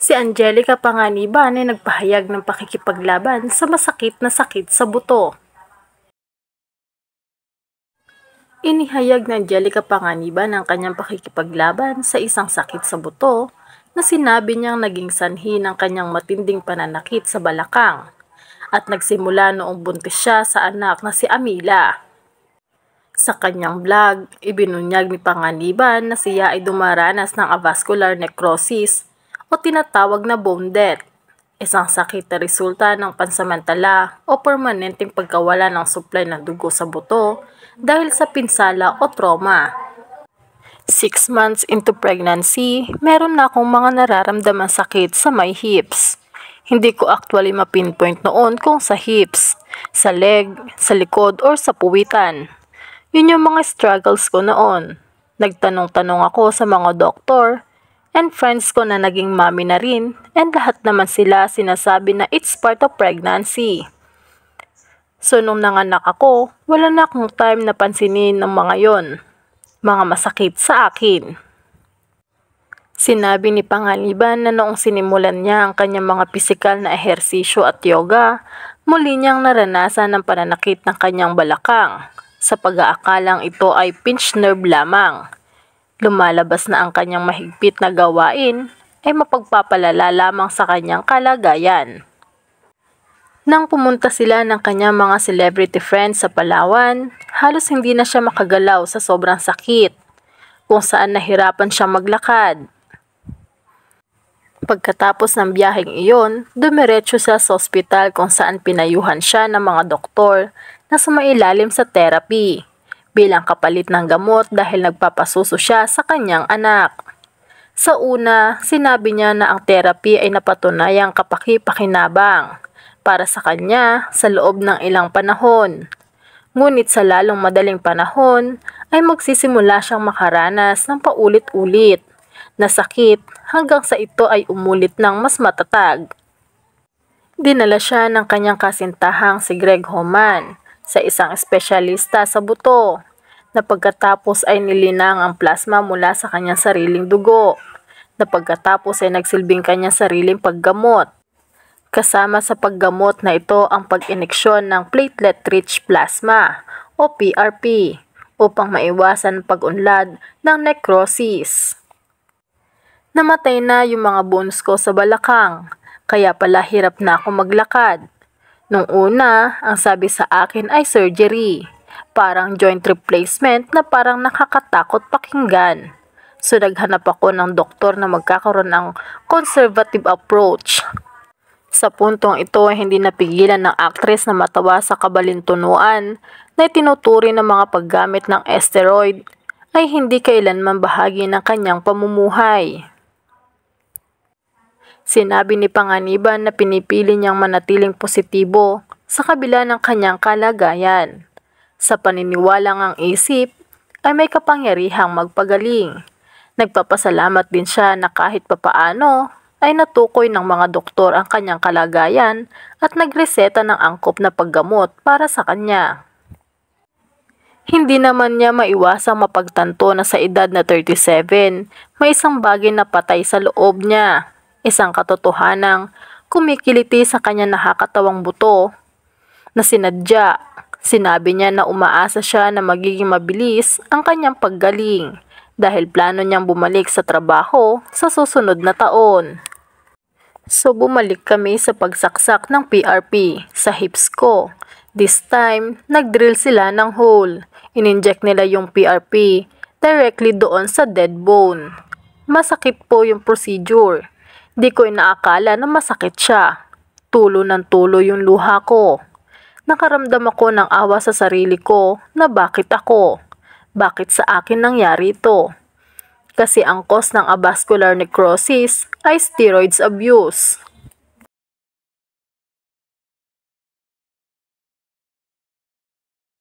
Si Angelica Panganiban ay nagpahayag ng pakikipaglaban sa masakit na sakit sa buto. Inihayag ni Angelica Panganiban ang kanyang pakikipaglaban sa isang sakit sa buto na sinabi niyang naging sanhi ng kanyang matinding pananakit sa balakang at nagsimula noong buntis siya sa anak na si Amila. Sa kanyang vlog, ibinunyag ni Panganiban na siya ay dumaranas ng avascular necrosis o tinatawag na bone death, isang sakit na resulta ng pansamantala o permanenteng pagkawala ng supply ng dugo sa buto dahil sa pinsala o trauma. 6 months into pregnancy, meron na akong mga nararamdamang sakit sa my hips. Hindi ko actually mapinpoint noon kung sa hips, sa leg, sa likod, or sa puwitan. Yun yung mga struggles ko noon. Nagtanong-tanong ako sa mga doktor and friends ko na naging mami na rin, and lahat naman sila sinasabi na it's part of pregnancy. So nung nanganak ako, wala na akong time na pansinin ng mga yon, mga masakit sa akin. Sinabi ni Panganiban na noong sinimulan niya ang kanyang mga pisikal na ehersisyo at yoga, muli niyang naranasan ang pananakit ng kanyang balakang, sa pag-aakalang ito ay pinched nerve lamang. Lumalabas na ang kanyang mahigpit na gawain ay mapagpapalala lamang sa kanyang kalagayan. Nang pumunta sila ng kanyang mga celebrity friends sa Palawan, halos hindi na siya makagalaw sa sobrang sakit, kung saan nahirapan siya maglakad. Pagkatapos ng biyaheng iyon, dumiretso siya sa ospital kung saan pinayuhan siya ng mga doktor na sumailalim sa therapy bilang kapalit ng gamot dahil nagpapasuso siya sa kanyang anak. Sa una, sinabi niya na ang therapy ay napatunayang kapaki-pakinabang para sa kanya sa loob ng ilang panahon. Ngunit sa lalong madaling panahon ay magsisimula siyang makaranas ng paulit-ulit na sakit hanggang sa ito ay umulit ng mas matatag. Dinala siya ng kanyang kasintahang si Greg Homan sa isang espesyalista sa buto na pagkatapos ay nilinang ang plasma mula sa kanyang sariling dugo na pagkatapos ay nagsilbing kanyang sariling paggamot. Kasama sa paggamot na ito ang pag-ineksyon ng platelet-rich plasma o PRP upang maiwasan pag-unlad ng necrosis. Namatay na yung mga bones ko sa balakang, kaya pala hirap na ako maglakad. Nung una, ang sabi sa akin ay surgery, parang joint replacement na parang nakakatakot pakinggan. So naghanap ako ng doktor na magkakaroon ng conservative approach. Sa puntong ito ay hindi napigilan ng aktres na matawa sa kabalintunuan na itinuturi ng mga paggamit ng steroid ay hindi kailanman bahagi ng kanyang pamumuhay. Sinabi ni Panganiban na pinipili niyang manatiling positibo sa kabila ng kanyang kalagayan. Sa paniniwalang ang isip ay may kapangyarihang magpagaling. Nagpapasalamat din siya na kahit papaano ay natukoy ng mga doktor ang kanyang kalagayan at nagreseta ng angkop na paggamot para sa kanya. Hindi naman niya maiwasang mapagtanto na sa edad na 37, may isang bagay na patay sa loob niya. Isang katotohanang kumikiliti sa kanya nakakatawang buto na sinadya. Sinabi niya na umaasa siya na magiging mabilis ang kanyang paggaling dahil plano niyang bumalik sa trabaho sa susunod na taon. So bumalik kami sa pagsaksak ng PRP sa hips ko. This time, nag-drill sila ng hole. In-inject nila yung PRP directly doon sa dead bone. Masakit po yung procedure. Di ko inaakala na masakit siya. Tulo ng tulo yung luha ko. Nakaramdam ako ng awa sa sarili ko na bakit ako? Bakit sa akin nangyari ito? Kasi ang cause ng avascular necrosis ay steroids abuse.